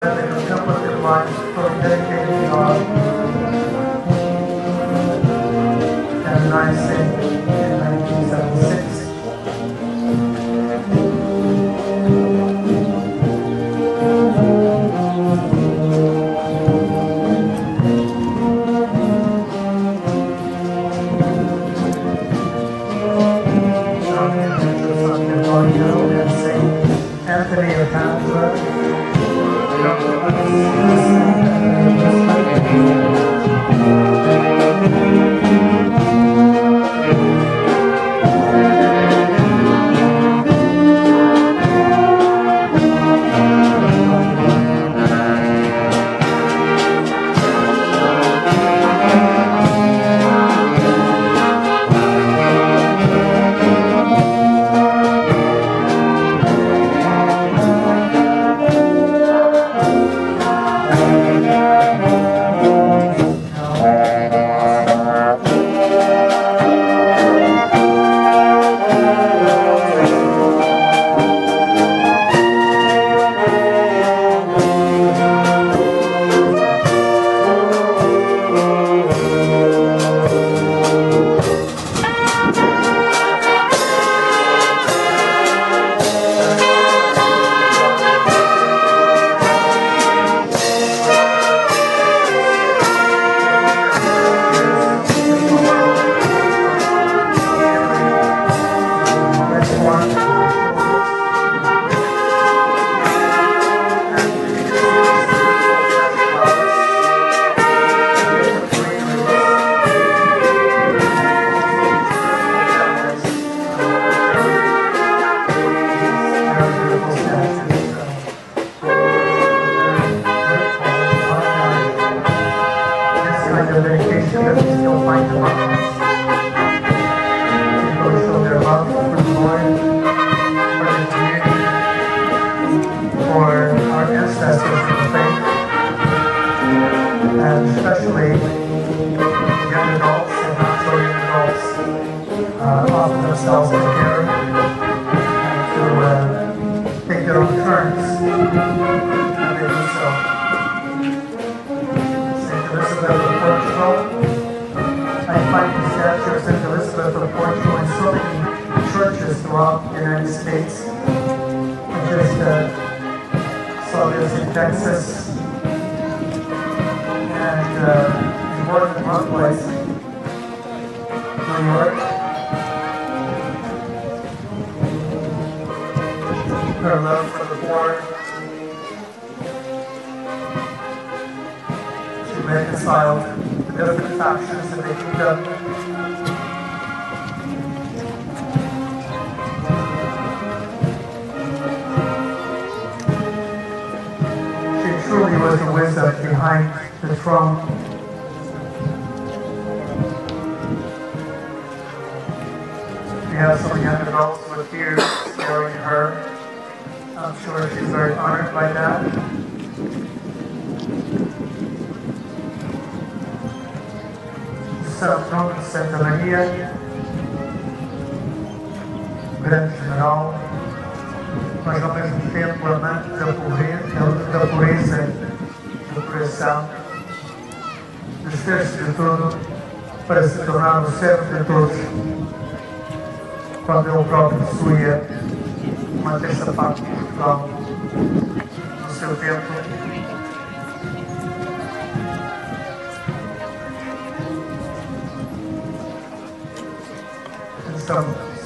They come with their lives for dedicated God and I say in 1976. And St. Anthony of Padua.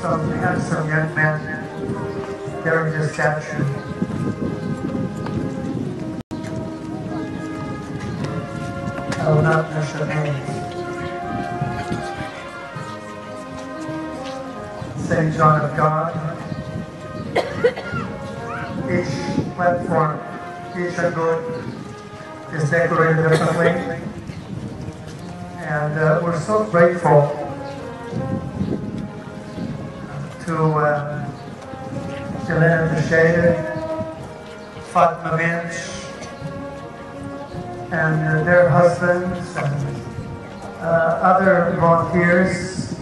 Some handsome young men carrying a statue. I will not mention names. St. John of God. Each platform, each good is decorated differently. And we're so grateful to Helena Teixeira, Fatima Mendes, and their husbands, and other volunteers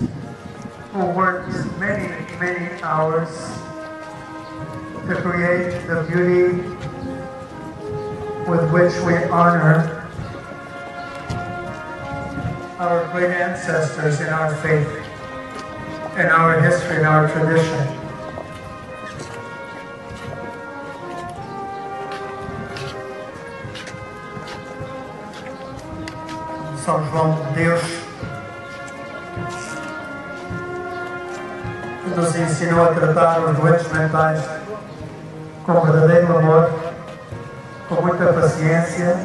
who worked many, many hours to create the beauty with which we honor our great ancestors in our faith, in our history, in our tradition. São João de Deus nos ensinou a tratar os doentes mentais com verdadeiro amor, com muita paciência.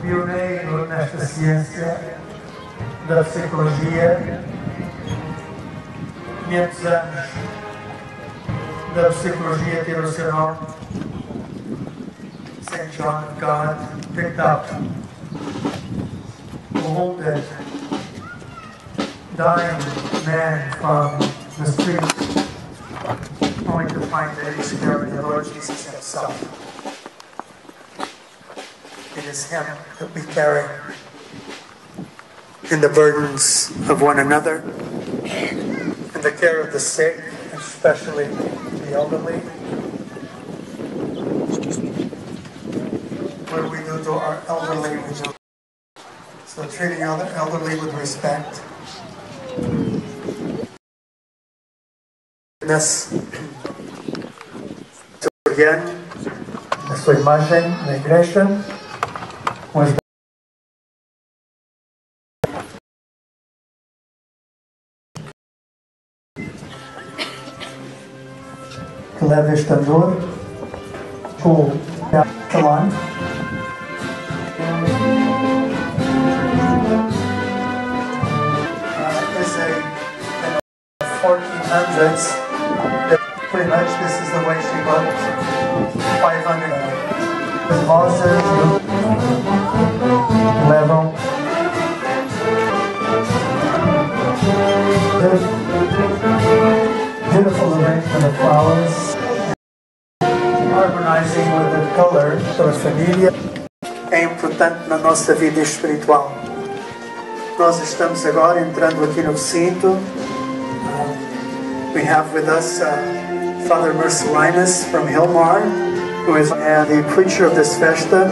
Pioneiro nesta ciência da psicologia, 500 anos da psicologia ter o seu nome. St. John of God picked up a wounded, dying man from the street, only to find that he's carrying the Lord Jesus himself. It is him that we carry in the burdens of one another, in the care of the sick, especially the elderly. What do we do to our elderly? So treating other elderly with respect. Again, a sua imagem na igreja. Que leva este andor com o salão. Is a 1400s. Pretty much this is the way she looked. 500 vases level. Beautiful arrangement of flowers, harmonizing with the color da família. É importante na nossa vida espiritual. Nós estamos agora entrando aqui no recinto. We have with us Father Mercelinus from Hilmar, who is the preacher of this festa.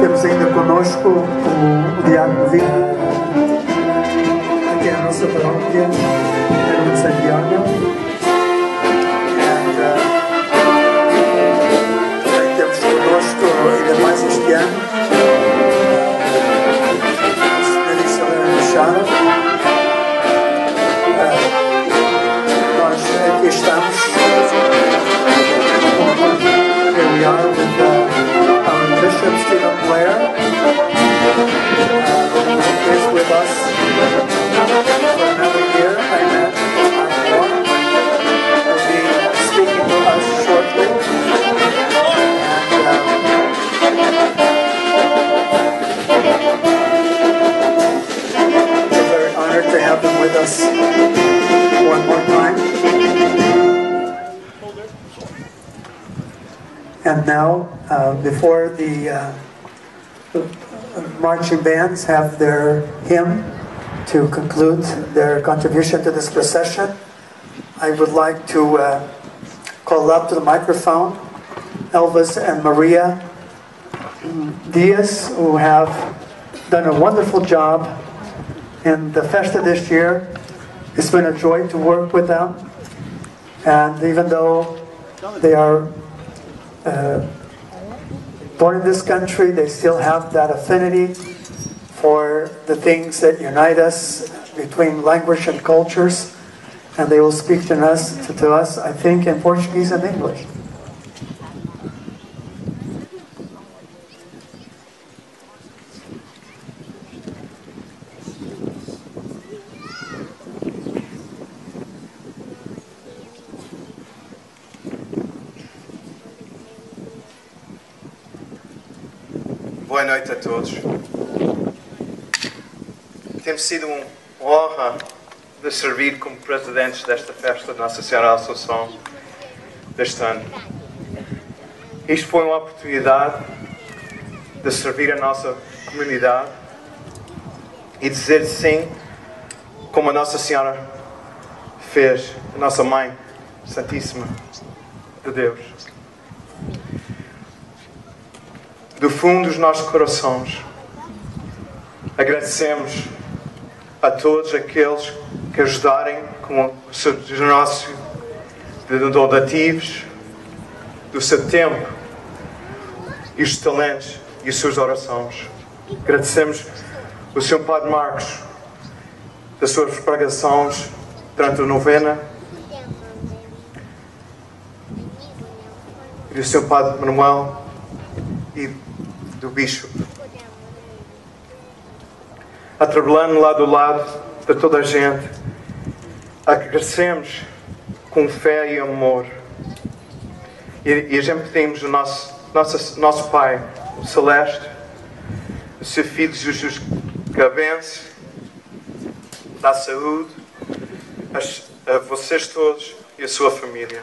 Temos ainda conosco o Diácono Vitor, aqui na nossa paróquia, em Santiago. E temos conosco ainda mais este ano a Senhorita Helena Machado. Aqui estamos. Here we are with our Bishop Stephen Blair is with us for another year. I met will be speaking to us shortly. We're very honored to have them with us one more time. And now, before the marching bands have their hymn to conclude their contribution to this procession, I would like to call up to the microphone Elvis and Maria Diaz, who have done a wonderful job in the Festa this year. It's been a joy to work with them, and even though they are born in this country, they still have that affinity for the things that unite us between language and cultures, and they will speak to us, I think, in Portuguese and English. Boa noite a todos. Tem sido uma honra de servir como presidentes desta festa de Nossa Senhora da Assunção deste ano. Isto foi uma oportunidade de servir a nossa comunidade e dizer sim, como a Nossa Senhora fez a nossa Mãe Santíssima de Deus. Do fundo dos nossos corações, agradecemos a todos aqueles que ajudarem com o seu generoso de donativos, do seu tempo e os talentos e as suas orações. Agradecemos o Sr. Padre Marcos das suas pregações durante a novena e do Sr. Padre Manuel e do Bispo. A trabalhando lado a lado de toda a gente, agradecemos com fé e amor. E a gente pedimos o nosso Pai o Celeste, o seu Filho Jesus, que abençoe, dá saúde a vocês todos e a sua família.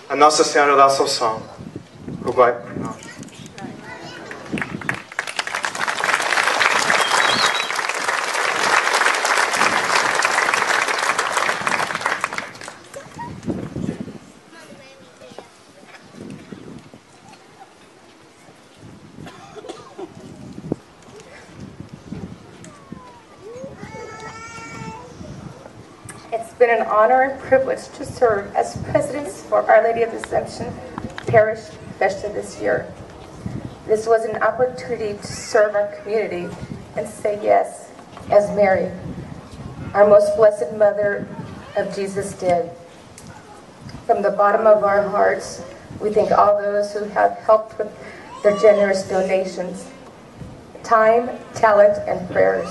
A Nossa Senhora da Assunção, rogai por nós. It's been an honor and privilege to serve as presidents for Our Lady of the Assumption Parish Festa this year. This was an opportunity to serve our community and say yes, as Mary, our most blessed Mother of Jesus, did. From the bottom of our hearts, we thank all those who have helped with their generous donations, time, talent, and prayers.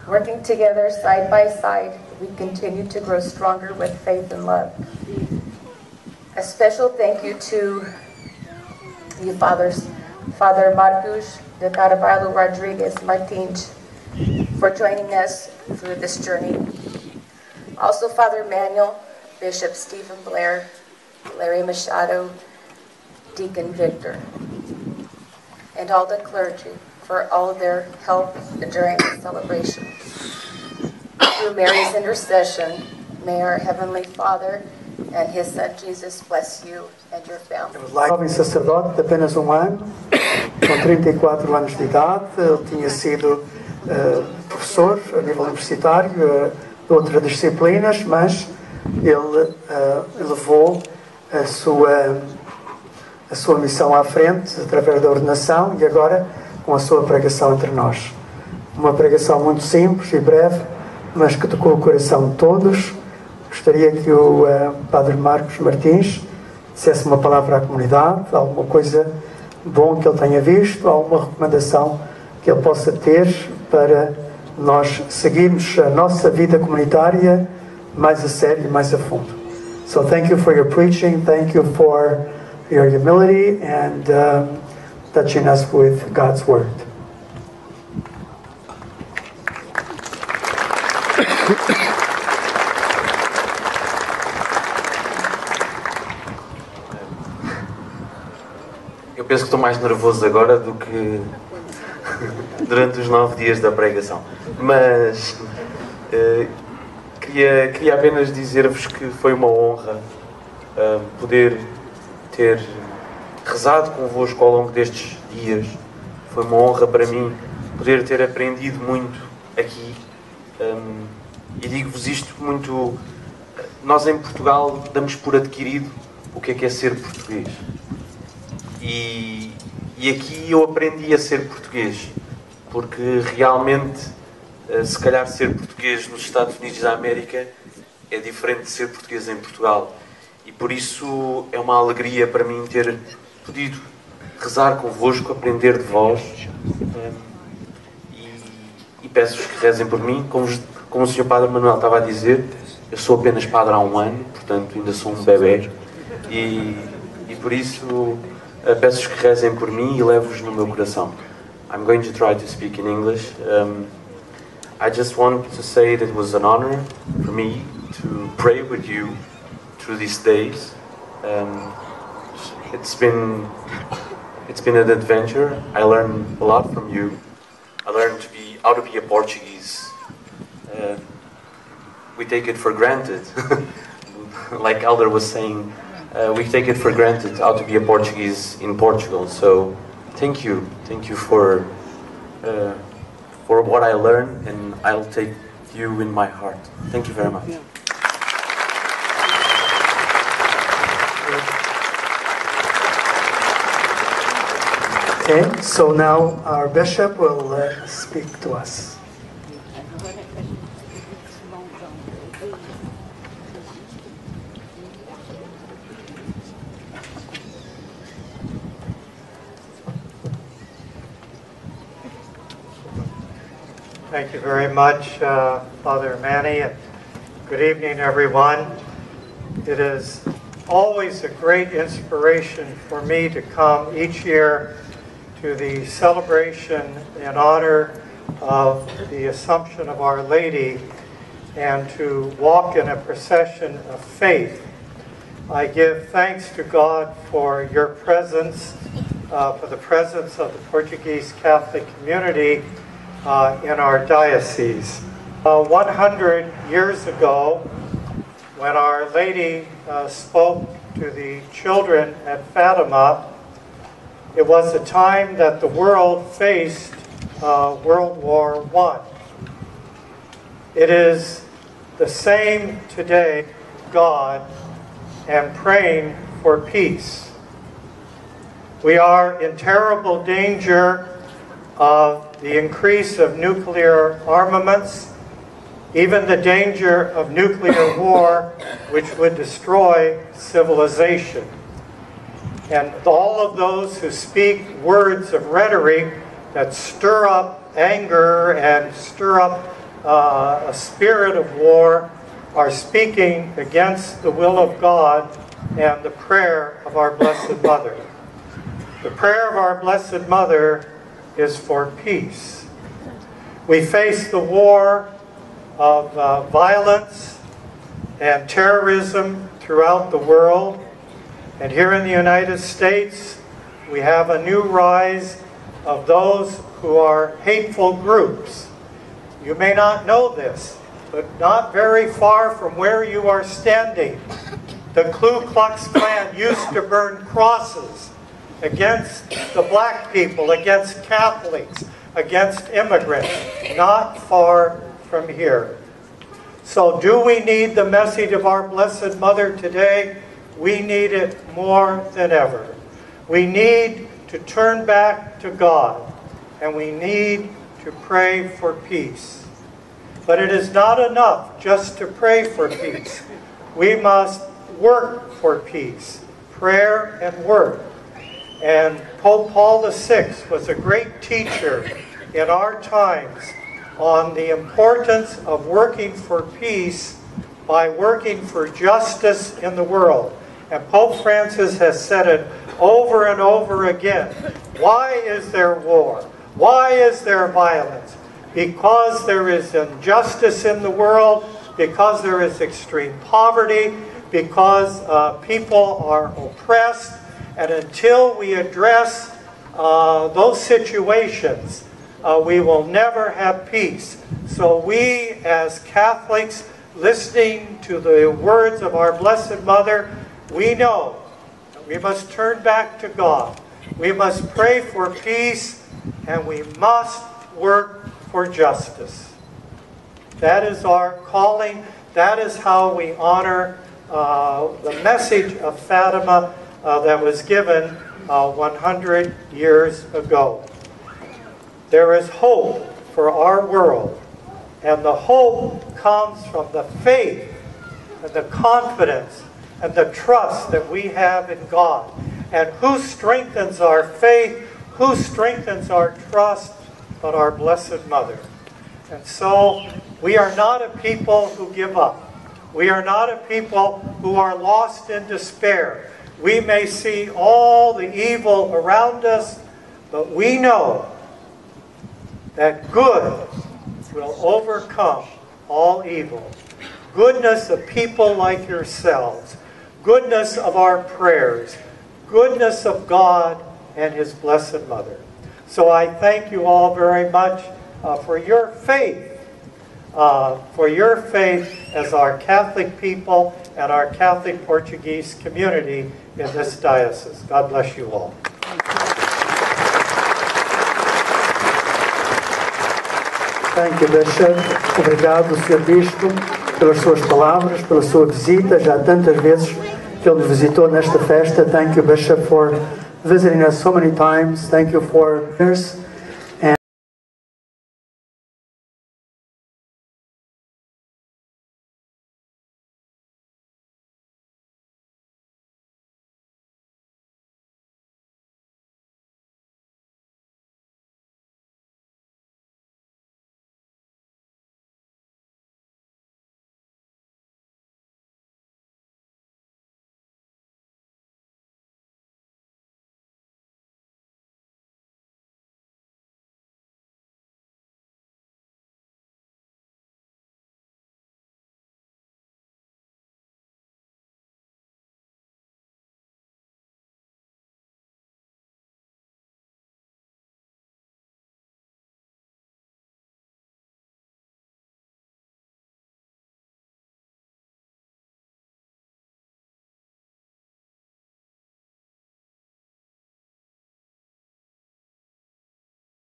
Working together side by side, we continue to grow stronger with faith and love. A special thank you to you fathers, Father Marcos de Carvalho Rodriguez Martins, for joining us through this journey. Also Father Manuel, Bishop Stephen Blair, Larry Machado, Deacon Victor, and all the clergy for all their help during the celebration. Through Mary's intercession, may our Heavenly Father and His Son Jesus bless you and your family. Jovem sacerdote de apenas um ano, com 34 anos de idade. Ele tinha sido professor a nível universitário de outras disciplinas, mas ele levou a sua missão à frente através da ordenação e agora com a sua pregação entre nós. Uma pregação muito simples e breve, mas que tocou o coração de todos. Gostaria que o Padre Marcos Martins dissesse uma palavra à comunidade, alguma coisa bom que ele tenha visto, alguma recomendação que ele possa ter para nós seguirmos a nossa vida comunitária mais a sério e mais a fundo. So thank you for your preaching, thank you for your humility and touching us with God's Word. Eu penso que estou mais nervoso agora do que durante os 9 dias da pregação. Mas queria apenas dizer-vos que foi uma honra poder ter rezado convosco ao longo destes dias. Foi uma honra para mim poder ter aprendido muito aqui. E digo-vos isto muito... Nós em Portugal damos por adquirido o que é ser português. E aqui eu aprendi a ser português, porque realmente, se calhar ser português nos Estados Unidos da América é diferente de ser português em Portugal. E por isso é uma alegria para mim ter podido rezar convosco, aprender de vós. E peço-vos que rezem por mim. Como o Sr. Padre Manuel estava a dizer, eu sou apenas padre há um ano, portanto ainda sou um bebê. E por isso... peço-vos que rezem por mim e levo-vos no meu coração. I'm going to try to speak in English. I just want to say that it was an honor for me to pray with you through these days. It's been an adventure. I learned a lot from you. I learned how to be a Portuguese we take it for granted. Like Elder was saying, we take it for granted how to be a Portuguese in Portugal. So thank you for what I learned, and I'll take you in my heart. Thank you very much. Okay, so now our bishop will speak to us. Thank you very much, Father Manny, and good evening, everyone. It is always a great inspiration for me to come each year to the celebration in honor of the Assumption of Our Lady and to walk in a procession of faith. I give thanks to God for your presence, for the presence of the Portuguese Catholic community in our diocese. 100 years ago, when Our Lady spoke to the children at Fatima, it was a time that the world faced World War I. It is the same today, God, and praying for peace. We are in terrible danger of the increase of nuclear armaments, even the danger of nuclear war, which would destroy civilization. And all of those who speak words of rhetoric that stir up anger and stir up a spirit of war are speaking against the will of God and the prayer of our Blessed Mother. The prayer of our Blessed Mother is for peace. We face the war of violence and terrorism throughout the world. And here in the United States, we have a new rise of those who are hateful groups. You may not know this, but not very far from where you are standing, the Ku Klux Klan used to burn crosses against the black people, against Catholics, against immigrants, not far from here. So do we need the message of our Blessed Mother today? We need it more than ever. We need to turn back to God, and we need to pray for peace. But it is not enough just to pray for peace. We must work for peace, prayer and work. And Pope Paul VI was a great teacher in our times on the importance of working for peace by working for justice in the world. And Pope Francis has said it over and over again. Why is there war? Why is there violence? Because there is injustice in the world, because there is extreme poverty, because people are oppressed. And until we address those situations, we will never have peace. So we as Catholics, listening to the words of our Blessed Mother, we know that we must turn back to God. We must pray for peace, and we must work for justice. That is our calling. That is how we honor the message of Fatima that was given 100 years ago. There is hope for our world, and the hope comes from the faith and the confidence and the trust that we have in God. And who strengthens our faith, who strengthens our trust, but our Blessed Mother. And so we are not a people who give up. We are not a people who are lost in despair. We may see all the evil around us, but we know that good will overcome all evil. Goodness of people like yourselves, goodness of our prayers, goodness of God and His Blessed Mother. So I thank you all very much for your faith, for your faith as our Catholic people and our Catholic Portuguese community in this diocese. God bless you all. Thank you, Bishop. Obrigado, Sr. Bispo, pelas suas palavras, pela sua visita, já tantas vezes que ele nos visitou nesta festa. Thank you, Bishop, for visiting us so many times. Thank you for this.